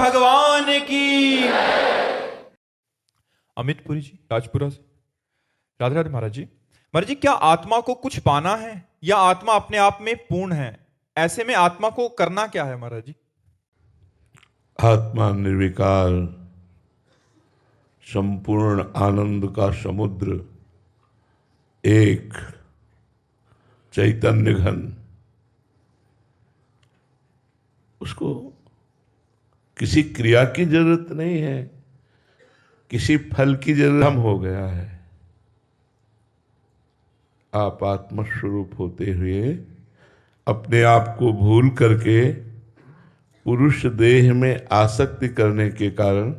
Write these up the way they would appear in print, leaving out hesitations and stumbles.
भगवान की। अमितपुरी जी राजपुरा से। राधे राधे महाराज जी। महाराज जी, क्या आत्मा को कुछ पाना है या आत्मा अपने आप में पूर्ण है? ऐसे में आत्मा को करना क्या है महाराज जी? आत्मा निर्विकार संपूर्ण आनंद का समुद्र, एक चैतन्य घन, उसको किसी क्रिया की जरूरत नहीं है, किसी फल की जरूरत हम हो गया है। आप आत्मस्वरूप होते हुए अपने आप को भूल करके पुरुष देह में आसक्ति करने के कारण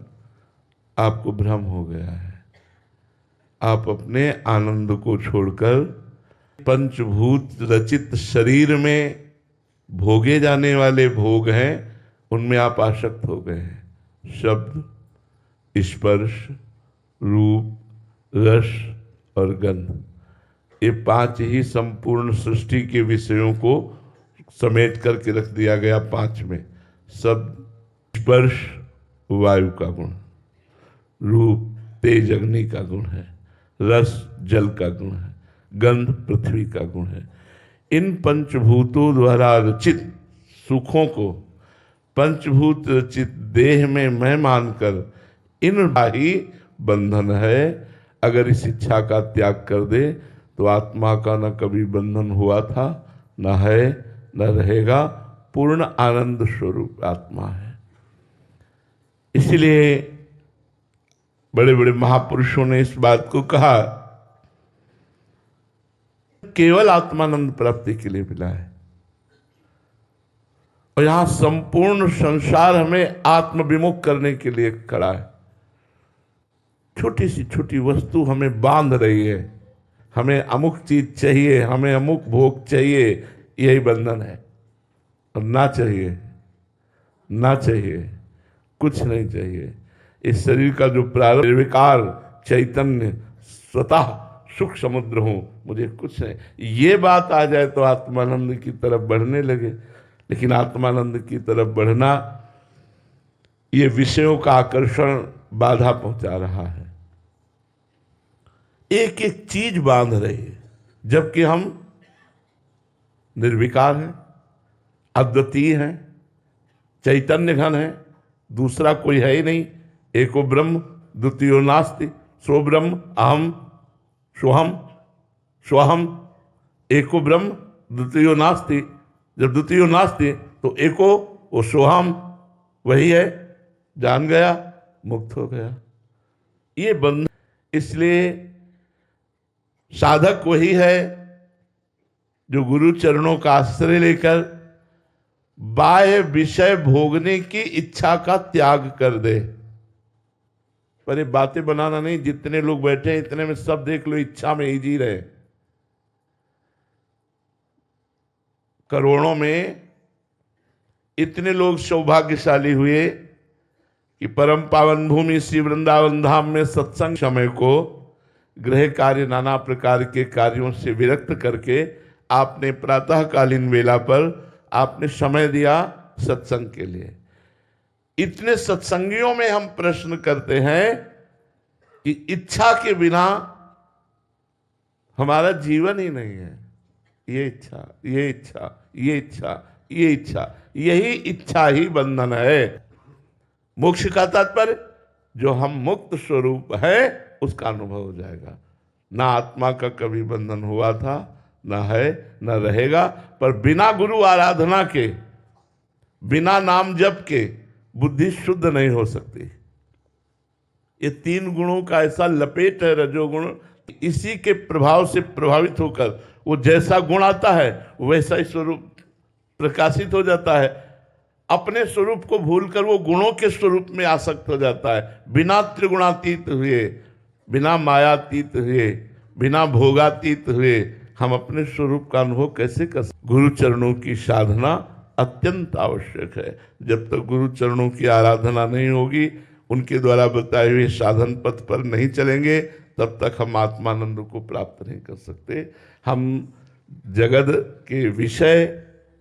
आपको भ्रम हो गया है। आप अपने आनंद को छोड़कर पंचभूत रचित शरीर में भोगे जाने वाले भोग हैं, उनमें आप आसक्त हो गए हैं। शब्द, स्पर्श, रूप, रस और गंध, ये पांच ही संपूर्ण सृष्टि के विषयों को समेट करके रख दिया गया पांच में। शब्द, स्पर्श वायु का गुण, रूप तेज अग्नि का गुण है, रस जल का गुण है, गंध पृथ्वी का गुण है। इन पंचभूतों द्वारा रचित सुखों को पंचभूत रचित देह में मैं मानकर इनका ही बंधन है। अगर इस इच्छा का त्याग कर दे तो आत्मा का न कभी बंधन हुआ था, न है, न रहेगा। पूर्ण आनंद स्वरूप आत्मा है। इसलिए बड़े बड़े महापुरुषों ने इस बात को कहा, केवल आत्मानंद प्राप्ति के लिए मिला है। और यहां संपूर्ण संसार हमें आत्मविमुख करने के लिए खड़ा है। छोटी सी छोटी वस्तु हमें बांध रही है, हमें अमुक चीज चाहिए, हमें अमुक भोग चाहिए, यही बंधन है। और ना चाहिए, ना चाहिए, कुछ नहीं चाहिए। इस शरीर का जो प्रारंभ निर्विकार चैतन्य स्वतः सुख समुद्र हूं, मुझे कुछ नहीं, ये बात आ जाए तो आत्मानंद की तरफ बढ़ने लगे। लेकिन आत्मानंद की तरफ बढ़ना, ये विषयों का आकर्षण बाधा पहुंचा रहा है। एक एक चीज बांध रही है, जबकि हम निर्विकार हैं, अद्वितीय हैं, चैतन्य घन है, दूसरा कोई है ही नहीं। एको ब्रह्म द्वितीयो नास्ति, सो ब्रह्म अहम सोहम स्वहम। एको ब्रह्म द्वितीयो नास्ति, जब द्वितीयो नास्ति तो एको वो सोहम, वही है, जान गया, मुक्त हो गया। ये बंधन, इसलिए साधक वही है जो गुरु चरणों का आश्रय लेकर बाह्य विषय भोगने की इच्छा का त्याग कर दे। पर ये बातें बनाना नहीं, जितने लोग बैठे हैं इतने में सब देख लो इच्छा में ही जी रहे। करोड़ों में इतने लोग सौभाग्यशाली हुए कि परम पावन भूमि श्री वृंदावन धाम में सत्संग समय को गृह कार्य नाना प्रकार के कार्यों से विरक्त करके आपने प्रातःकालीन वेला पर आपने समय दिया सत्संग के लिए। इतने सत्संगियों में हम प्रश्न करते हैं कि इच्छा के बिना हमारा जीवन ही नहीं है। ये इच्छा, ये इच्छा, ये इच्छा, ये इच्छा, यही इच्छा ही बंधन है। मोक्ष का तात्पर्य जो हम मुक्त स्वरूप है उसका अनुभव हो जाएगा। ना आत्मा का कभी बंधन हुआ था, ना है, ना रहेगा। पर बिना गुरु आराधना के, बिना नाम जप के बुद्धि शुद्ध नहीं हो सकती। ये तीन गुणों का ऐसा लपेट है रजोगुण, इसी के प्रभाव से प्रभावित होकर वो जैसा गुण आता है वैसा ही स्वरूप प्रकाशित हो जाता है। अपने स्वरूप को भूलकर वो गुणों के स्वरूप में आसक्त हो जाता है। बिना त्रिगुणातीत हुए, बिना मायातीत हुए, बिना भोगातीत हुए हम अपने स्वरूप का अनुभव कैसे कर सकते? गुरु चरणों की साधना अत्यंत आवश्यक है। जब तक गुरु चरणों की आराधना नहीं होगी, उनके द्वारा बताए हुए साधन पथ पर नहीं चलेंगे, तब तक हम आत्मानंद को प्राप्त नहीं कर सकते। हम जगत के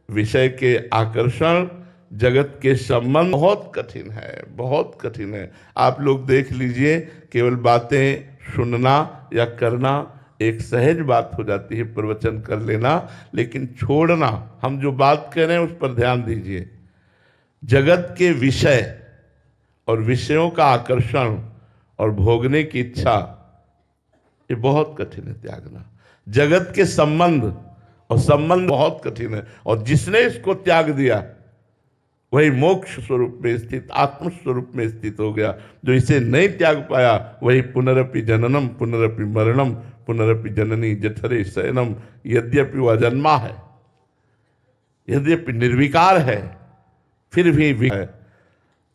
विषय के आकर्षण, जगत के संबंध बहुत कठिन है, बहुत कठिन है। आप लोग देख लीजिए, केवल बातें सुनना या करना एक सहज बात हो जाती है, प्रवचन कर लेना, लेकिन छोड़ना, हम जो बात कर रहे हैं उस पर ध्यान दीजिए। जगत के विषय और विषयों का आकर्षण और भोगने की इच्छा, ये बहुत कठिन है त्यागना। जगत के संबंध और संबंध बहुत कठिन है, और जिसने इसको त्याग दिया वही मोक्ष स्वरूप में स्थित, आत्म स्वरूप में स्थित हो गया। जो इसे नहीं त्याग पाया वही पुनरपि जननम पुनरपि मरणम पुनरपि जननी जठरे शयनम, यद्यपि वह अजन्मा है, यद्यपि निर्विकार है, फिर भी है,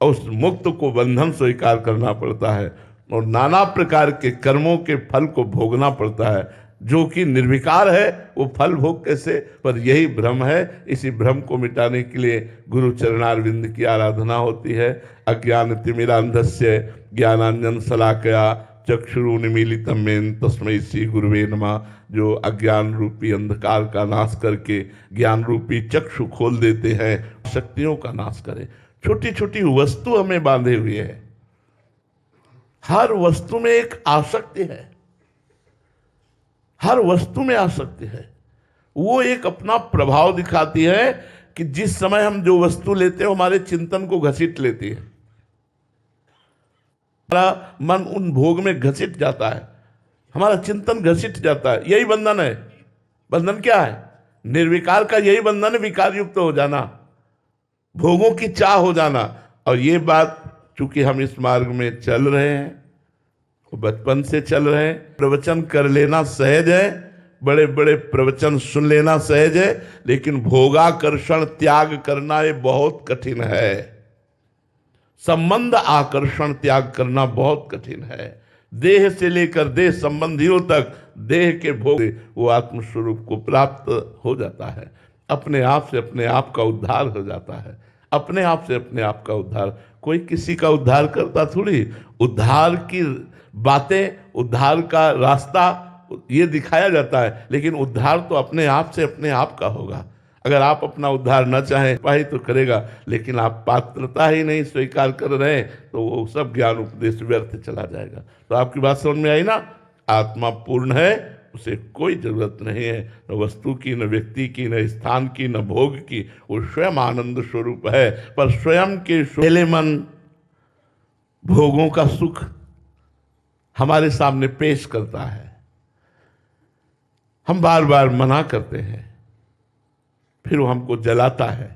और उस मुक्त को बंधन स्वीकार करना पड़ता है और नाना प्रकार के कर्मों के फल को भोगना पड़ता है। जो कि निर्विकार है वो फल भोग कैसे? पर यही भ्रम है। इसी भ्रम को मिटाने के लिए गुरु चरणारविंद की आराधना होती है। अज्ञान तिमिरांधस्य ज्ञानांजन शलाकया चक्षुरुन्मीलितं येन तस्मै श्री गुरुवे नमः। जो अज्ञान रूपी अंधकार का नाश करके ज्ञान रूपी चक्षु खोल देते हैं, शक्तियों का नाश करे। छोटी छोटी वस्तु हमें बांधे हुए है, हर वस्तु में एक आसक्ति है, हर वस्तु में आसक्ति है। वो एक अपना प्रभाव दिखाती है कि जिस समय हम जो वस्तु लेते हैं हमारे चिंतन को घसीट लेती है, हमारा मन उन भोग में घसीट जाता है, हमारा चिंतन घसीट जाता है। यही बंधन है। बंधन क्या है? निर्विकार का यही बंधन है, विकार युक्त हो जाना, भोगों की चाह हो जाना। और ये बात चूंकि हम इस मार्ग में चल रहे हैं, बचपन से चल रहे हैं, प्रवचन कर लेना सहज है, बड़े बड़े प्रवचन सुन लेना सहज है, लेकिन भोगाकर्षण त्याग करना ये बहुत कठिन है। संबंध आकर्षण त्याग करना बहुत कठिन है। देह से लेकर देह संबंधियों तक देह के भोग वो आत्मस्वरूप को प्राप्त हो जाता है। अपने आप से अपने आप का उद्धार हो जाता है। अपने आप से अपने आप का उद्धार। कोई किसी का उद्धार करता थोड़ी। उद्धार की बातें, उद्धार का रास्ता ये दिखाया जाता है, लेकिन उद्धार तो अपने आप से अपने आप का होगा। अगर आप अपना उद्धार न चाहें पाही तो करेगा, लेकिन आप पात्रता ही नहीं स्वीकार कर रहे हैं तो वो सब ज्ञान उपदेश व्यर्थ चला जाएगा। तो आपकी बात समझ में आई ना? आत्मा पूर्ण है, उसे कोई जरूरत नहीं है, न वस्तु की, न व्यक्ति की, न स्थान की, न भोग की। वो स्वयं आनंद स्वरूप है। पर स्वयं के पहले मन भोगों का सुख हमारे सामने पेश करता है। हम बार बार मना करते हैं, फिर वो हमको जलाता है,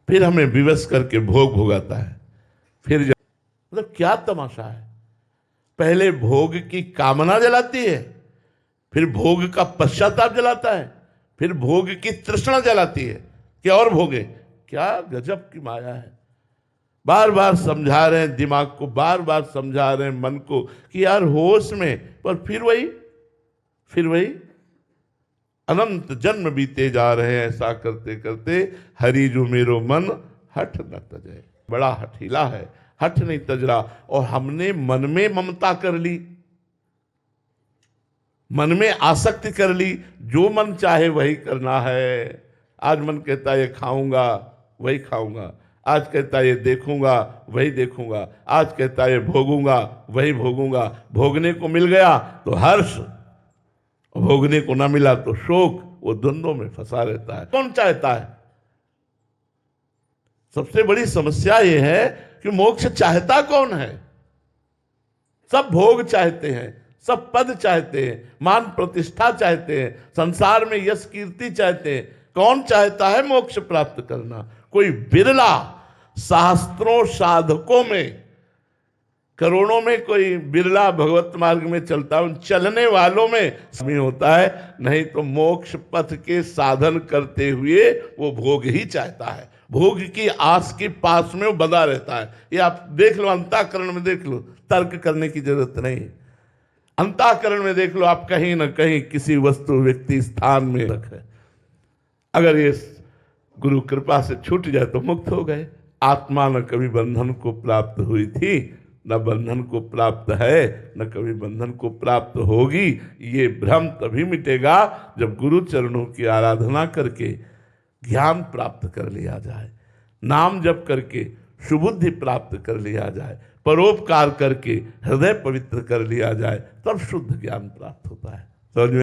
फिर हमें विवश करके भोग भोगाता है। फिर मतलब क्या तमाशा है? पहले भोग की कामना जलाती है, फिर भोग का पश्चाताप जलाता है, फिर भोग की तृष्णा जलाती है कि और भोगे। क्या गजब की माया है। बार बार समझा रहे हैं दिमाग को, बार बार समझा रहे हैं मन को कि यार होश में, पर फिर वही अनंत जन्म बीते जा रहे हैं। ऐसा करते करते हरि जो मेरो मन हठ न तजे। बड़ा हठीला है, हठ नहीं तज रहा। और हमने मन में ममता कर ली, मन में आसक्ति कर ली। जो मन चाहे वही करना है। आज मन कहता है ये खाऊंगा वही खाऊंगा, आज कहता है ये देखूंगा वही देखूंगा, आज कहता है ये भोगूंगा वही भोगूंगा। भोगने को मिल गया तो हर्ष, भोगने को ना मिला तो शोक। वो द्वंद्वों में फंसा रहता है। कौन चाहता है? सबसे बड़ी समस्या ये है कि मोक्ष चाहता कौन है? सब भोग चाहते हैं, सब पद चाहते हैं, मान प्रतिष्ठा चाहते हैं, संसार में यश कीर्ति चाहते हैं। कौन चाहता है मोक्ष प्राप्त करना? कोई बिरला शास्त्रों साधकों में, करोड़ों में कोई बिरला भगवत मार्ग में चलता है। उन चलने वालों में समय होता है, नहीं तो मोक्ष पथ के साधन करते हुए वो भोग ही चाहता है। भोग की आस के पास में वो बंधा रहता है। ये आप देख लो, अंतःकरण में देख लो, तर्क करने की जरूरत नहीं। अंतःकरण में देख लो, आप कहीं ना कहीं किसी वस्तु व्यक्ति स्थान में रखे। अगर ये गुरु कृपा से छूट जाए तो मुक्त हो गए। आत्मा न कभी बंधन को प्राप्त हुई थी, न बंधन को प्राप्त है, न कभी बंधन को प्राप्त होगी। ये भ्रम तभी मिटेगा जब गुरु चरणों की आराधना करके ज्ञान प्राप्त कर लिया जाए। नाम जप करके सुबुद्धि प्राप्त कर लिया जाए, परोपकार करके हृदय पवित्र कर लिया जाए, तब शुद्ध ज्ञान प्राप्त होता है। समझ में